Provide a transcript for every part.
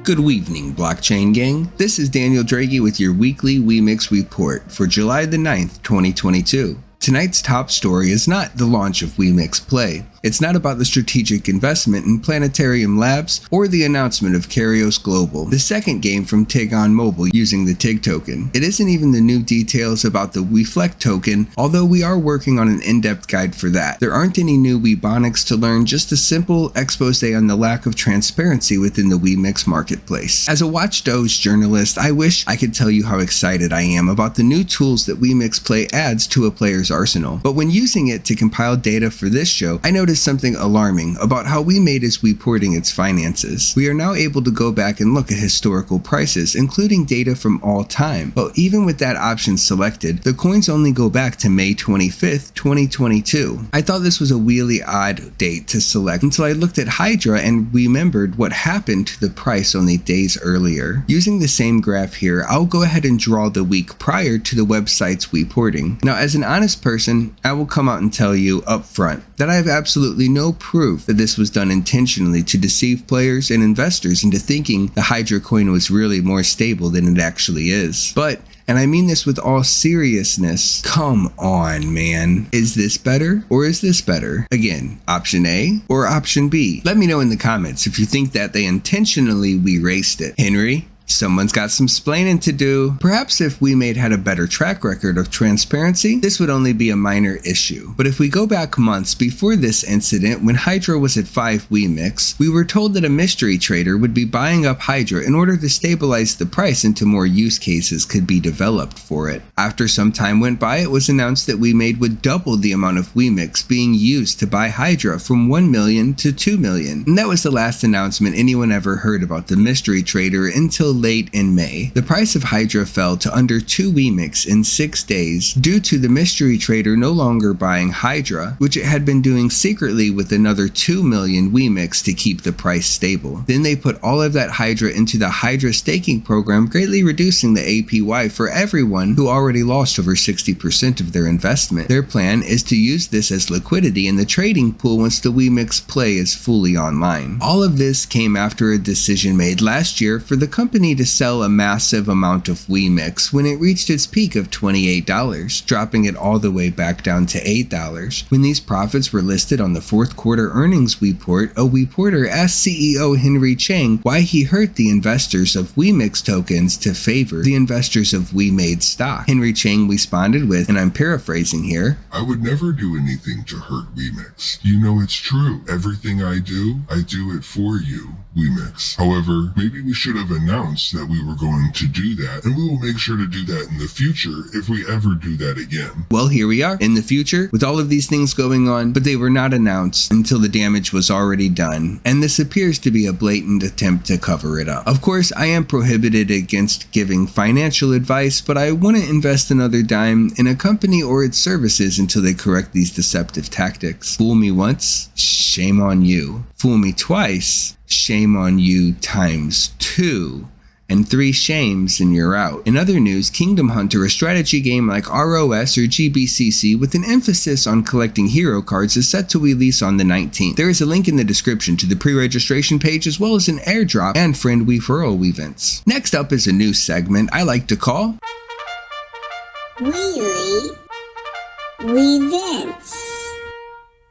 Good evening, blockchain gang. This is Daniel Draghi with your weekly Wemix report for July the 9th, 2022. Tonight's top story is not the launch of Wemix Play. It's not about the strategic investment in Planetarium Labs or the announcement of Karios Global, the second game from TIG on mobile using the TIG token. It isn't even the new details about the Weflect token, although we are working on an in-depth guide for that. There aren't any new Webonics to learn, just a simple expose on the lack of transparency within the Wemix marketplace. As a Watch Doge journalist, I wish I could tell you how excited I am about the new tools that Wemix Play adds to a player's arsenal. But when using it to compile data for this show, I noticed something alarming about how Wemade is reporting its finances. We are now able to go back and look at historical prices, including data from all time. But even with that option selected, the coins only go back to May 25th, 2022. I thought this was a really odd date to select until I looked at Hydra and remembered what happened to the price only days earlier. Using the same graph here, I'll go ahead and draw the week prior to the website's reporting. Now, as an honest person, I will come out and tell you up front that I have absolutely no proof that this was done intentionally to deceive players and investors into thinking the Hydra coin was really more stable than it actually is. But, and I mean this with all seriousness, come on, man. Is this better or is this better? Again, option A or option B? Let me know in the comments if you think that they intentionally erased it. Henry? Someone's got some splaining to do. Perhaps if Wemade had a better track record of transparency, this would only be a minor issue. But if we go back months before this incident, when Hydra was at 5 Wemix, we were told that a mystery trader would be buying up Hydra in order to stabilize the price until more use cases could be developed for it. After some time went by, it was announced that Wemade would double the amount of Wemix being used to buy Hydra from 1 million to 2 million. And that was the last announcement anyone ever heard about the mystery trader until late in May. The price of Hydra fell to under 2 Wemix in 6 days due to the mystery trader no longer buying Hydra, which it had been doing secretly with another 2 million Wemix to keep the price stable. Then they put all of that Hydra into the Hydra staking program, greatly reducing the APY for everyone who already lost over 60% of their investment. Their plan is to use this as liquidity in the trading pool once the Wemix Play is fully online. All of this came after a decision made last year for the company to sell a massive amount of Wemix when it reached its peak of $28, dropping it all the way back down to $8. When these profits were listed on the fourth quarter earnings report, a reporter asked CEO Henry Chang why he hurt the investors of Wemix tokens to favor the investors of Wemade stock. Henry Chang responded with, and I'm paraphrasing here, "I would never do anything to hurt Wemix. You know it's true. Everything I do it for you, Wemix. However, maybe we should have announced that we were going to do that, and we will make sure to do that in the future if we ever do that again." Well, here we are in the future with all of these things going on, but they were not announced until the damage was already done, and this appears to be a blatant attempt to cover it up. Of course, I am prohibited against giving financial advice, but I wouldn't invest another dime in a company or its services until they correct these deceptive tactics. Fool me once, shame on you. Fool me twice, shame on you times 2. And 3 shames and you're out. In other news, Kingdom Hunter, a strategy game like ROS or GBCC with an emphasis on collecting hero cards, is set to release on the 19th. There is a link in the description to the pre-registration page as well as an airdrop and friend referral events. Next up is a new segment I like to call Welite Wevents.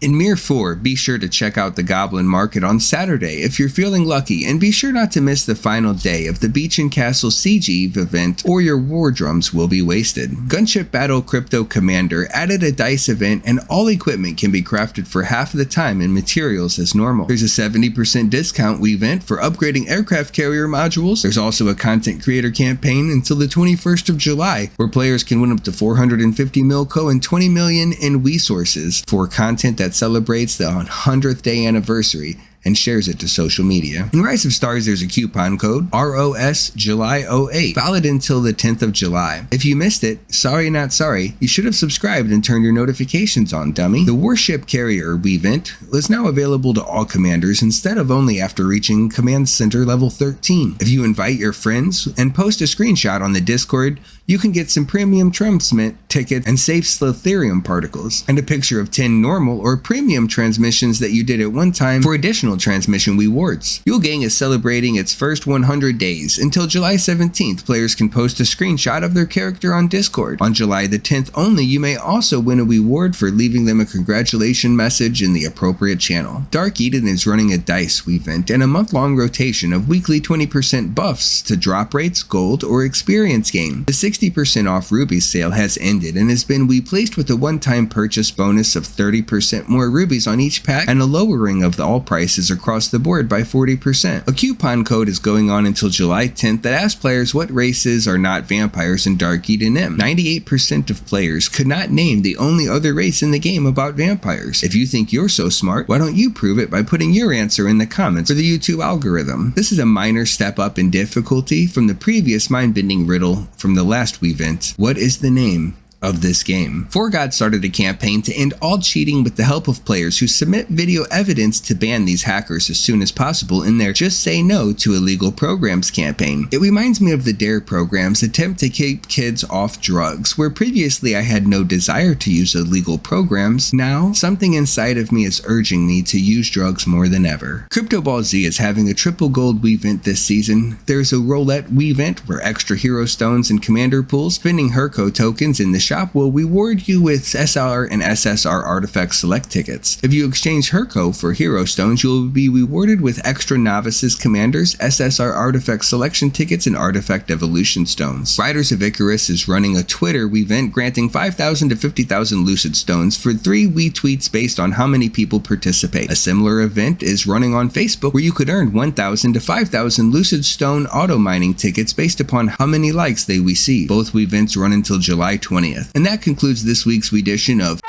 In Mir 4, be sure to check out the Goblin Market on Saturday if you're feeling lucky, and be sure not to miss the final day of the Beach and Castle Siege Eve event or your war drums will be wasted. Gunship Battle Crypto Commander added a dice event and all equipment can be crafted for half of the time and materials as normal. There's a 70% discount event for upgrading aircraft carrier modules. There's also a content creator campaign until the 21st of July where players can win up to 450 milco and 20 million in resources for content that celebrates the 100th day anniversary and shares it to social media. In Rise of Stars, there's a coupon code ROS July 08, valid until the 10th of July. If you missed it, sorry not sorry, you should have subscribed and turned your notifications on, dummy. The Warship Carrier event is now available to all commanders instead of only after reaching Command Center level 13. If you invite your friends and post a screenshot on the Discord, you can get some premium transmit tickets and safe Slitherium particles, and a picture of 10 normal or premium transmissions that you did at one time for additional additional transmission rewards. Yulgang is celebrating its first 100 days. Until July 17th, players can post a screenshot of their character on Discord. On July the 10th only, you may also win a reward for leaving them a congratulation message in the appropriate channel. Dark Eden is running a dice event and a month-long rotation of weekly 20% buffs to drop rates, gold, or experience gain. The 60% off rubies sale has ended and has been replaced with a one-time purchase bonus of 30% more rubies on each pack and a lowering of all prices across the board by 40%. A coupon code is going on until July 10th that asks players what races are not vampires in Dark Eden M. 98% of players could not name the only other race in the game about vampires. If you think you're so smart, why don't you prove it by putting your answer in the comments for the YouTube algorithm? This is a minor step up in difficulty from the previous mind-bending riddle from the last event. What is the name of this game? 4God started a campaign to end all cheating with the help of players who submit video evidence to ban these hackers as soon as possible in their Just Say No to Illegal Programs campaign. It reminds me of the DARE program's attempt to keep kids off drugs, where previously I had no desire to use illegal programs. Now, something inside of me is urging me to use drugs more than ever. Crypto Ball Z is having a triple gold Wevent this season. There's a roulette Wevent where extra hero stones and commander pools, spending Herco tokens in the shop will reward you with SR and SSR artifact select tickets. If you exchange Herco for hero stones, you will be rewarded with extra novices commanders, SSR artifact selection tickets, and artifact evolution stones. Riders of Icarus is running a Twitter event granting 5,000 to 50,000 lucid stones for 3 retweets based on how many people participate. A similar event is running on Facebook where you could earn 1,000 to 5,000 lucid stone auto mining tickets based upon how many likes they receive. Both events run until July 20th. And that concludes this week's edition of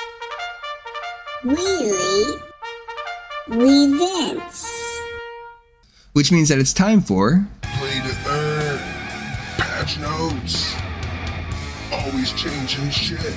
Welite Wevents. Which means that it's time for Play to earn. Patch notes. Always changing shit.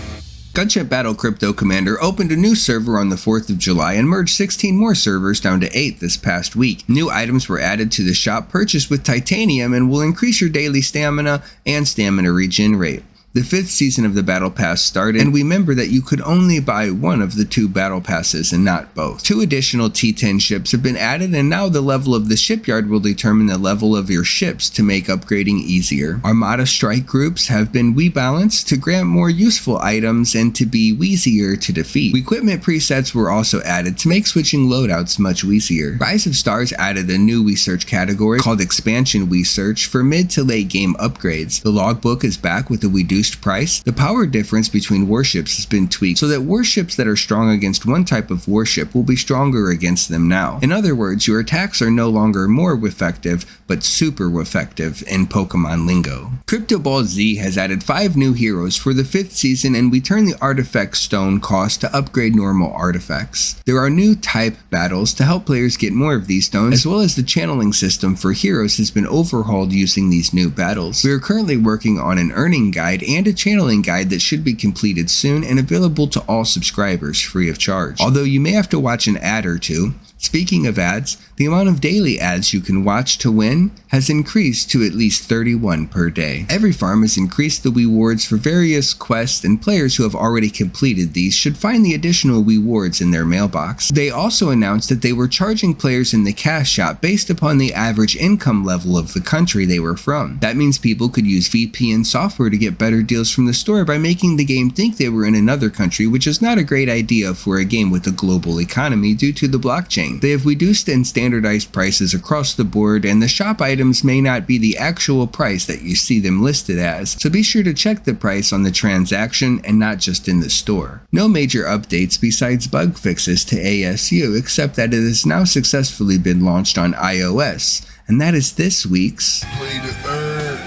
Gunship Battle Crypto Commander opened a new server on the 4th of July and merged 16 more servers down to 8 this past week. New items were added to the shop purchased with titanium and will increase your daily stamina and stamina regen rate. The 5th season of the Battle Pass started, and remember that you could only buy one of the 2 Battle Passes and not both. 2 additional T10 ships have been added, and now the level of the shipyard will determine the level of your ships to make upgrading easier. Armada strike groups have been rebalanced to grant more useful items and to be easier to defeat. Equipment presets were also added to make switching loadouts much easier. Rise of Stars added a new research category called Expansion Research for mid to late game upgrades. The logbook is back with a reduced price. The power difference between warships has been tweaked so that warships that are strong against one type of warship will be stronger against them now. In other words, your attacks are no longer more effective, but super effective in Pokemon lingo. Crypto Ball Z has added 5 new heroes for the 5th season and returned the artifact stone cost to upgrade normal artifacts. There are new type battles to help players get more of these stones, as well as the channeling system for heroes has been overhauled using these new battles. We are currently working on an earning guide and a channeling guide that should be completed soon and available to all subscribers free of charge. Although you may have to watch an ad or two. Speaking of ads, the amount of daily ads you can watch to win has increased to at least 31 per day. Every farm has increased the rewards for various quests, and players who have already completed these should find the additional rewards in their mailbox. They also announced that they were charging players in the cash shop based upon the average income level of the country they were from. That means people could use VPN software to get better deals from the store by making the game think they were in another country, which is not a great idea for a game with a global economy due to the blockchain. They have reduced and standardized prices across the board, and the shop items may not be the actual price that you see them listed as, so be sure to check the price on the transaction and not just in the store. No major updates besides bug fixes to ASU, except that it has now successfully been launched on iOS, and that is this week's Play to earn.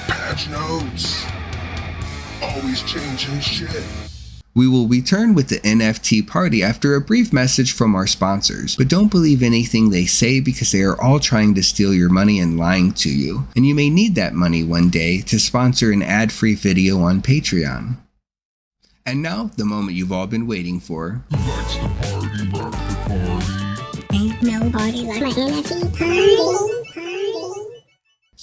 Patch notes. Always changing shit. We will return with the NFTea Party after a brief message from our sponsors, but don't believe anything they say because they are all trying to steal your money and lying to you, and you may need that money one day to sponsor an ad-free video on Patreon. And now, the moment you've all been waiting for. Who likes the party? Rock the party. Ain't nobody like my NFTea Party.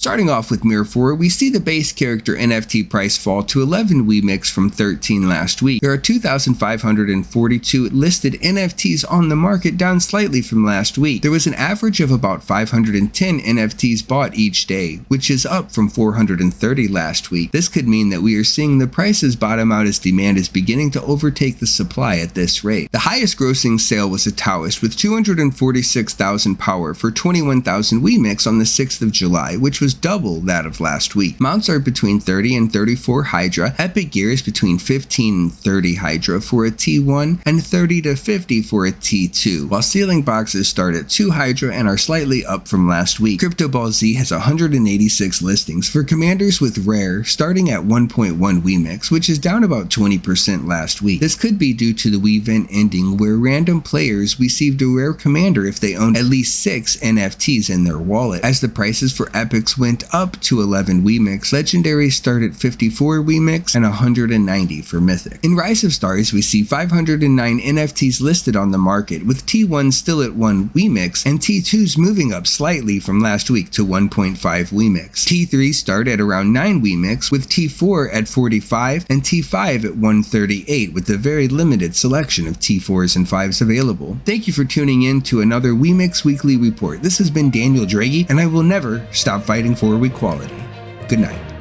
Starting off with Mirror 4, we see the base character NFT price fall to 11 Wemix from 13 last week. There are 2,542 listed NFTs on the market, down slightly from last week. There was an average of about 510 NFTs bought each day, which is up from 430 last week. This could mean that we are seeing the prices bottom out as demand is beginning to overtake the supply at this rate. The highest grossing sale was a Taoist with 246,000 power for 21,000 Wemix on the 6th of July, which was double that of last week. Mounts are between 30 and 34 Hydra, Epic Gear is between 15 and 30 Hydra for a T1 and 30 to 50 for a T2, while ceiling boxes start at 2 Hydra and are slightly up from last week. Crypto Ball Z has 186 listings for commanders with rare starting at 1.1 Wemix, which is down about 20% last week. This could be due to the Wevent ending, where random players received a rare commander if they owned at least 6 NFTs in their wallet. As the prices for epics went up to 11 Wemix, legendaries start at 54 Wemix and 190 for mythic. In Rise of Stars, we see 509 NFTs listed on the market, with T1 still at 1 Wemix and T2s moving up slightly from last week to 1.5 Wemix. T3 start at around 9 Wemix, with T4 at 45 and T5 at 138, with a very limited selection of T4s and 5s available. Thank you for tuning in to another Wemix Weekly Report. This has been Daniel Draghi, and I will never stop fighting for equality. Good night.